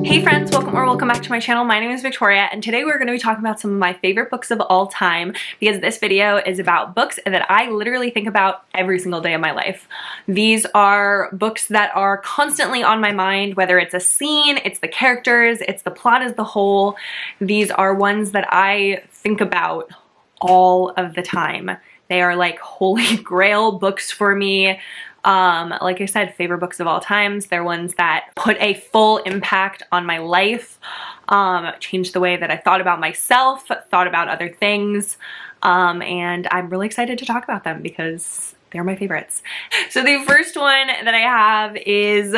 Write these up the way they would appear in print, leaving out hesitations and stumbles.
Hey friends, welcome back to my channel. My name is Victoria, and today we're going to be talking about some of my favorite books of all time, because this video is about books that I literally think about every single day of my life. These are books that are constantly on my mind, whether it's a scene, it's the characters, it's the plot as the whole. These are ones that I think about all of the time. They are like holy grail books for me. Like I said, favorite books of all times. They're ones that put a full impact on my life, changed the way that I thought about myself, thought about other things, and I'm really excited to talk about them because they're my favorites. So the first one that I have is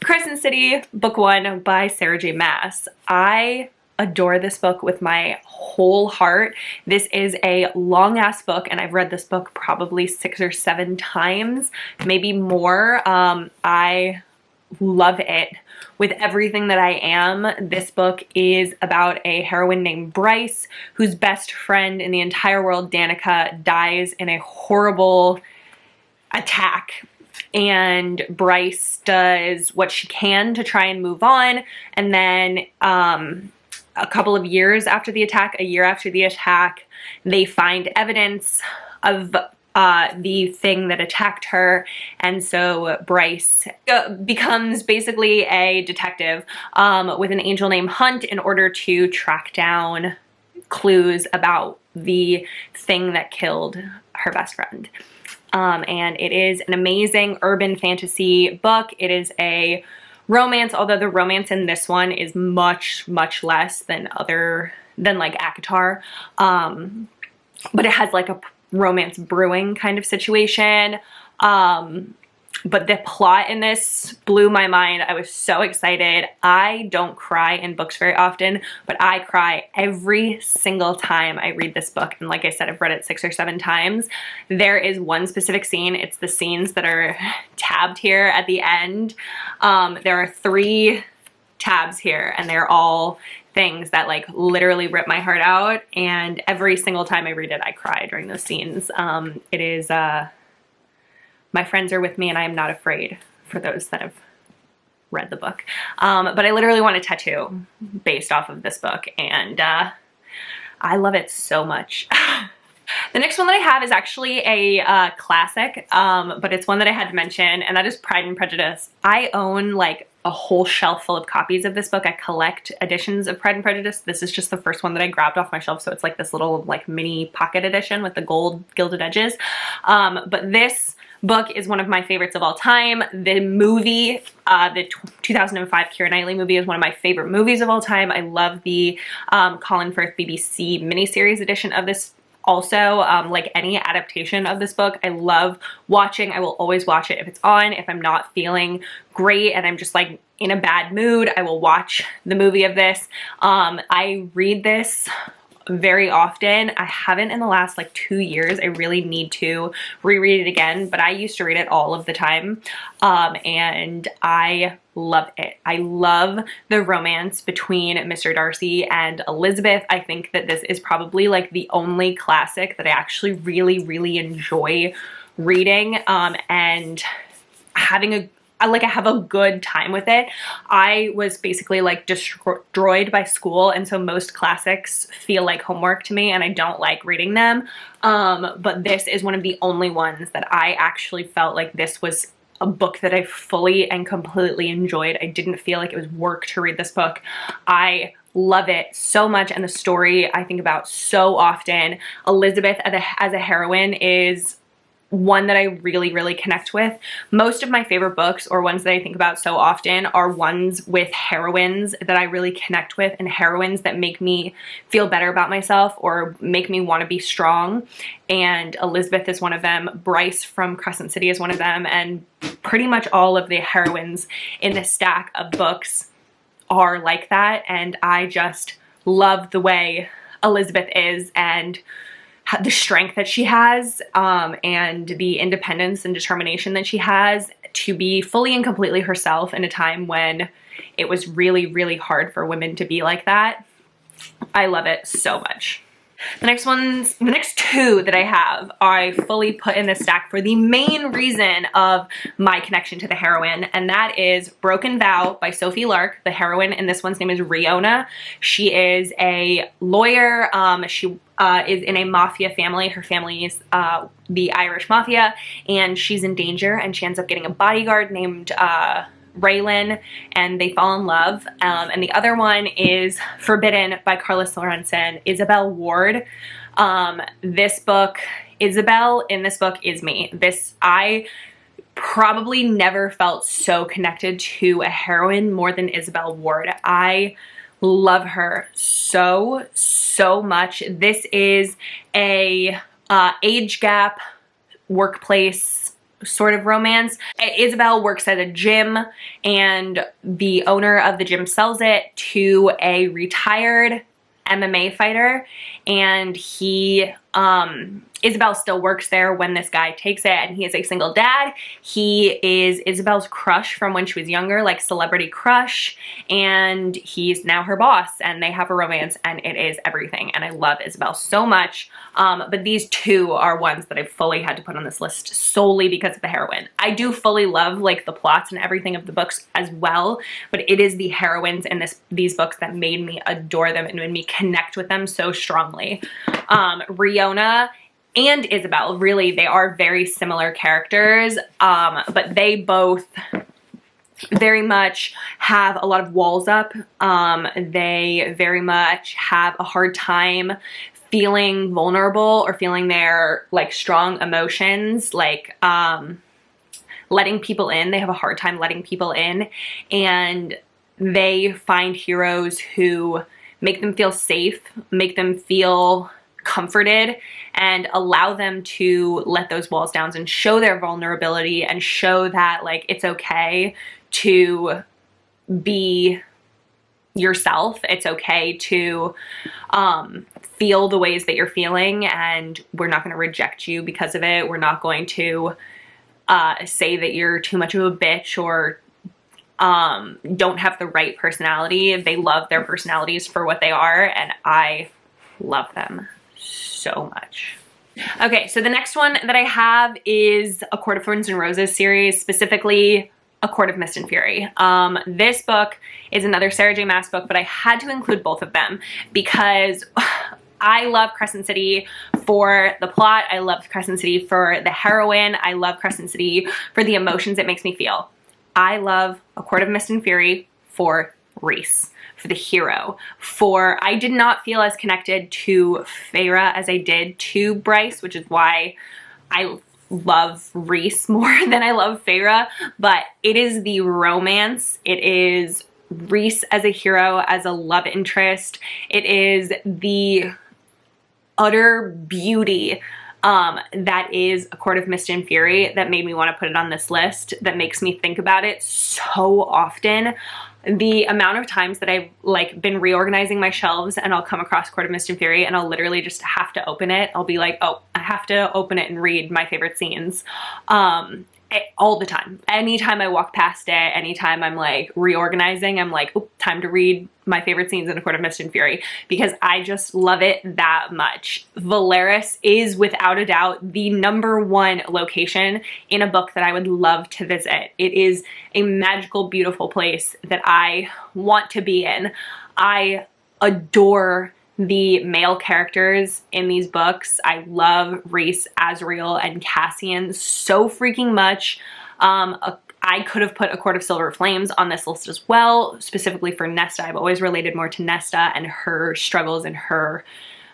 Crescent City, Book 1 by Sarah J. Maas. I adore this book with my whole heart. This is a long ass book, and I've read this book probably 6 or 7 times, maybe more. I love it with everything that I am. This book is about a heroine named Bryce, whose best friend in the entire world, Danica, dies in a horrible attack. And Bryce does what she can to try and move on, and then a couple of years after the attack, a year after the attack, they find evidence of the thing that attacked her, and so Bryce becomes basically a detective with an angel named Hunt in order to track down clues about the thing that killed her best friend. And it is an amazing urban fantasy book. It is a romance, although the romance in this one is much less than like ACOTAR, but it has like a romance brewing kind of situation. But the plot in this blew my mind. I was so excited. I don't cry in books very often, but I cry every single time I read this book. And like I said, I've read it 6 or 7 times. There is one specific scene. It's the scenes that are tabbed here at the end. There are 3 tabs here, and they're all things that like literally rip my heart out. And every single time I read it, I cry during those scenes. It is, my friends are with me, and I am not afraid, for those that have read the book. But I literally want a tattoo based off of this book, and I love it so much. The next one that I have is actually a classic, but it's one that I had to mention, and that is Pride and Prejudice. I own like a whole shelf full of copies of this book. I collect editions of Pride and Prejudice. This is just the first one that I grabbed off my shelf, so it's like this little like mini pocket edition with the gold gilded edges. But this book is one of my favorites of all time. The movie, the 2005 Keira Knightley movie, is one of my favorite movies of all time. I love the Colin Firth BBC miniseries edition of this. Also, like any adaptation of this book, I love watching. I will always watch it if it's on. If I'm not feeling great and I'm just like in a bad mood, I will watch the movie of this. I read this very often. I haven't in the last like 2 years. I really need to reread it again, but I used to read it all of the time, and I love it. I love the romance between Mr. Darcy and Elizabeth. I think that this is probably like the only classic that I actually really enjoy reading, and having I have a good time with it. I was basically like destroyed by school, and so most classics feel like homework to me, and I don't like reading them. But this is one of the only ones that I actually felt like this was a book that I fully and completely enjoyed. I didn't feel like it was work to read this book. I love it so much, and the story I think about so often. Elizabeth as a heroine is one that I really connect with. Most of my favorite books, or ones that I think about so often, are ones with heroines that I really connect with, and heroines that make me feel better about myself or make me want to be strong. And Elizabeth is one of them. Bryce from Crescent City is one of them, and pretty much all of the heroines in this stack of books are like that. And I just love the way Elizabeth is, and the strength that she has, and the independence and determination that she has to be fully and completely herself in a time when it was really hard for women to be like that. I love it so much. The next two that I have, I fully put in this stack for the main reason of my connection to the heroine, and that is Broken Vow by Sophie Lark. The heroine in this one's name is Riona. She is a lawyer. She is in a mafia family. Her family is the Irish mafia, and she's in danger, and she ends up getting a bodyguard named Raylan, and they fall in love. And the other one is Forbidden by Carla Sorensen, Isabel Ward. This book, Isabel in this book is me. I probably never felt so connected to a heroine more than Isabel Ward. I love her so much. This is a age gap workplace sort of romance. Isabel works at a gym, and the owner of the gym sells it to a retired MMA fighter, and Isabel still works there when this guy takes it, and he is a single dad. He is Isabel's crush from when she was younger, like celebrity crush, and he's now her boss, and they have a romance, and it is everything, and I love Isabel so much. But these two are ones that I fully had to put on this list solely because of the heroine. I do fully love like the plots and everything of the books as well, but it is the heroines in these books that made me adore them and made me connect with them so strongly. Riona and Isabel, really, they are very similar characters, but they both very much have a lot of walls up. They very much have a hard time feeling vulnerable or feeling their like strong emotions, like letting people in. They have a hard time letting people in, and they find heroes who make them feel safe, make them feel comforted, and allow them to let those walls down and show their vulnerability and show that like it's okay to be yourself. It's okay to feel the ways that you're feeling, and we're not going to reject you because of it. We're not going to say that you're too much of a bitch or don't have the right personality. They love their personalities for what they are, and I love them so much. Okay, so the next one that I have is A Court of Thorns and Roses series, specifically A Court of Mist and Fury. This book is another Sarah J Maas book, but I had to include both of them because I love Crescent City for the plot. I love Crescent City for the heroine. I love Crescent City for the emotions it makes me feel. I love A Court of Mist and Fury for Rhys, for the hero. I did not feel as connected to Feyre as I did to Bryce, which is why I love Rhys more than I love Feyre, but it is the romance. It is Rhys as a hero, as a love interest. It is the utter beauty that is A Court of Mist and Fury that made me want to put it on this list, that makes me think about it so often. The amount of times that I've like been reorganizing my shelves and I'll come across Court of Mist and Fury and I'll literally just have to open it. I'll be like, oh, I have to open it and read my favorite scenes. All the time. Anytime I walk past it, anytime I'm like reorganizing, I'm like, oh, time to read my favorite scenes in A Court of Mist and Fury, because I just love it that much. Valeris is without a doubt the #1 location in a book that I would love to visit. It is a magical, beautiful place that I want to be in. I adore the male characters in these books. I love Rhys, Azriel, and Cassian so freaking much. I could have put A Court of Silver Flames on this list as well, specifically for Nesta. I've always related more to Nesta and her struggles and her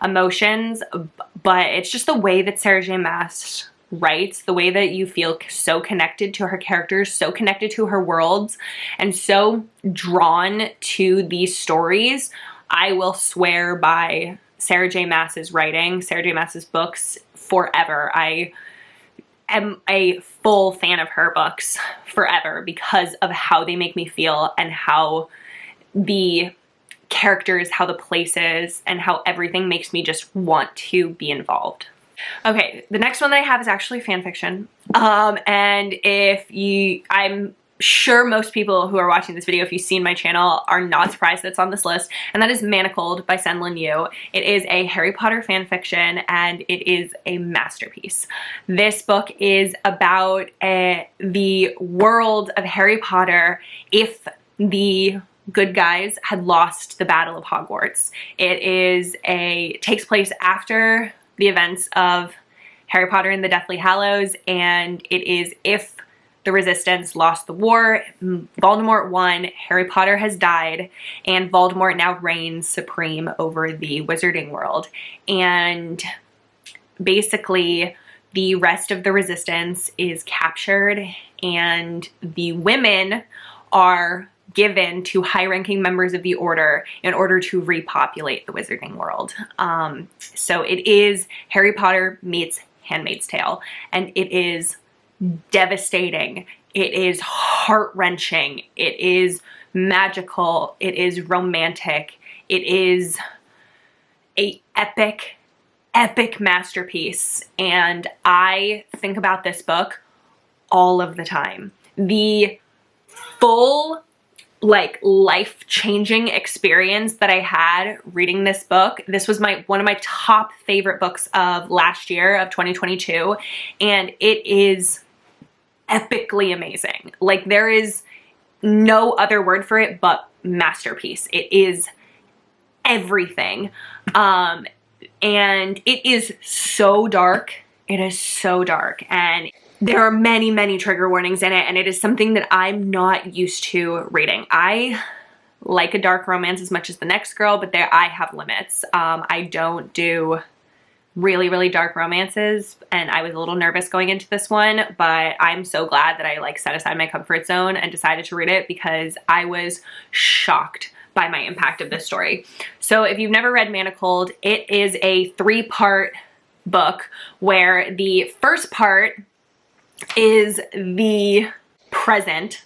emotions, but it's just the way that Sarah J Maas writes, the way that you feel so connected to her characters, so connected to her worlds, and so drawn to these stories. I will swear by Sarah J Maas's writing, Sarah J Maas's books forever. I am a full fan of her books forever because of how they make me feel and how the characters, how the places, and how everything makes me just want to be involved. Okay, the next one that I have is actually fan fiction. And I'm sure most people who are watching this video, if you've seen my channel, are not surprised that it's on this list, and that is Manacled by SenLinYu. It is a Harry Potter fan fiction, and it is a masterpiece. This book is about the world of Harry Potter if the good guys had lost the Battle of Hogwarts. It takes place after the events of Harry Potter and the Deathly Hallows, and it is if the Resistance lost the war, Voldemort won, Harry Potter has died, and Voldemort now reigns supreme over the wizarding world. And basically, the rest of the Resistance is captured, and the women are given to high-ranking members of the Order in order to repopulate the wizarding world. So it is Harry Potter meets Handmaid's Tale, and it is devastating. It is heart-wrenching. It is magical. It is romantic. It is a epic masterpiece, and I think about this book all of the time. The full, like, life-changing experience that I had reading this book. This was one of my top favorite books of last year, of 2022, and it is epically amazing. Like, there is no other word for it but masterpiece. It is everything. And it is so dark. It is so dark, and there are many trigger warnings in it, and it is something that I'm not used to reading. I like a dark romance as much as the next girl, but I have limits. I don't do really dark romances, and I was a little nervous going into this one, but I'm so glad that I set aside my comfort zone and decided to read it, because I was shocked by my impact of this story. So if you've never read Manacled, it is a 3-part book where the first part is the present,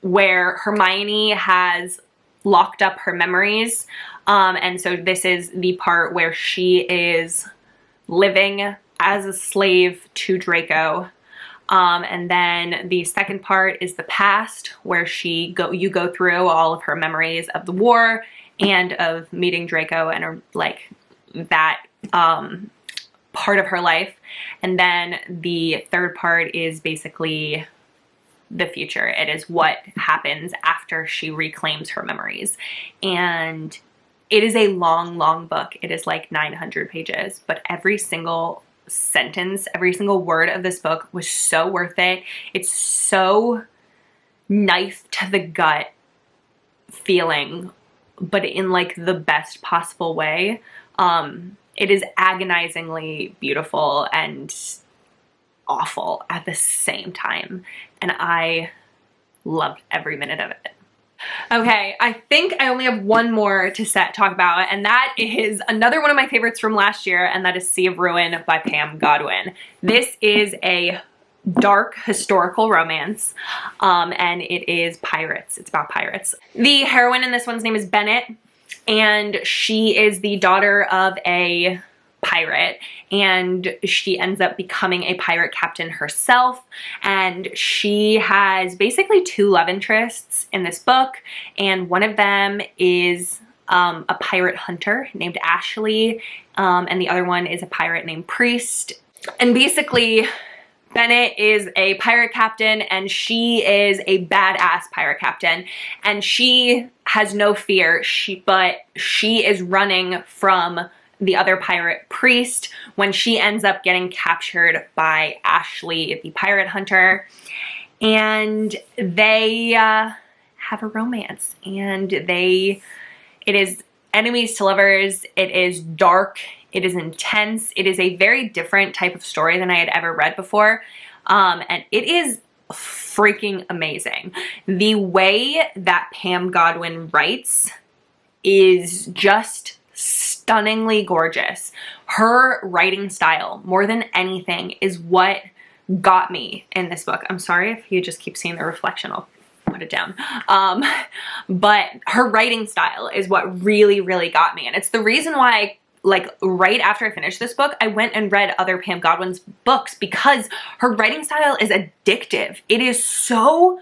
where Hermione has locked up her memories, and so this is the part where she is living as a slave to Draco, and then the second part is the past, where you go through all of her memories of the war and of meeting Draco and that part of her life. And then the third part is basically the future. It is what happens after she reclaims her memories. And it is a long book. It is like 900 pages, but every single sentence, every single word of this book was so worth it. It's so knife to the gut feeling, but in the best possible way. It is agonizingly beautiful and awful at the same time, and I loved every minute of it. Okay, I think I only have one more to talk about, and that is another one of my favorites from last year, and that is Sea of Ruin by Pam Godwin. This is a dark historical romance, and it is pirates. It's about pirates. The heroine in this one's name is Bennett, and she is the daughter of a pirate, and she ends up becoming a pirate captain herself, and she has basically 2 love interests in this book, and one of them is a pirate hunter named Ashley, and the other one is a pirate named Priest. And basically Bennett is a pirate captain, and she is a badass pirate captain, and she has no fear, but she is running from the other pirate Priest when she ends up getting captured by Ashley, the pirate hunter, and they have a romance, and it is enemies to lovers. It is dark. It is intense. It is a very different type of story than I had ever read before, and it is freaking amazing. The way that Pam Godwin writes is just stunningly gorgeous. Her writing style, more than anything, is what got me in this book. I'm sorry if you just keep seeing the reflection. I'll put it down. But her writing style is what really got me, and it's the reason why like right after I finished this book, I went and read other Pam Godwin's books because her writing style is addictive. It is so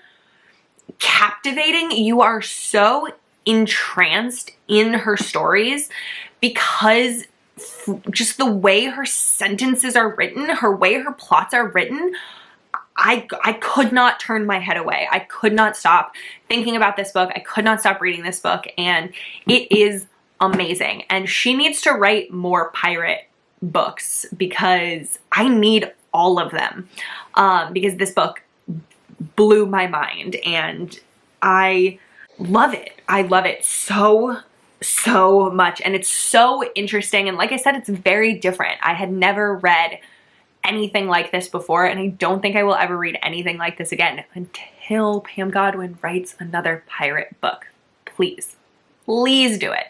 captivating. You are so entranced in her stories because just the way her sentences are written, her way her plots are written, I could not turn my head away. I could not stop thinking about this book. I could not stop reading this book, and it is amazing. And she needs to write more pirate books because I need all of them, because this book blew my mind and I love it. I love it so much, and it's so interesting, and like I said, it's very different. I had never read anything like this before, and I don't think I will ever read anything like this again until Pam Godwin writes another pirate book. Please do it.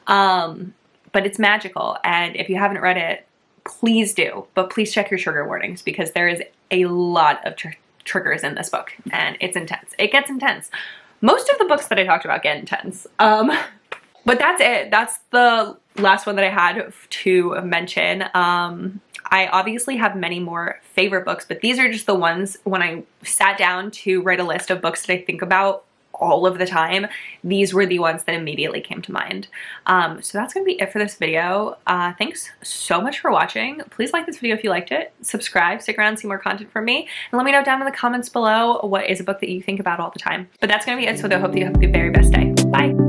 But it's magical, and if you haven't read it, please do, but please check your trigger warnings because there is a lot of triggers in this book, and it's intense. It gets intense. Most of the books that I talked about get intense. But that's it. That's the last one that I had to mention. I obviously have many more favorite books, but these are just the ones when I sat down to write a list of books that I think about all of the time. These were the ones that immediately came to mind. So that's gonna be it for this video. Thanks so much for watching. Please like this video if you liked it. Subscribe, stick around, see more content from me, and let me know down in the comments below what is a book that you think about all the time. But that's gonna be it, so I hope that you have the very best day. Bye.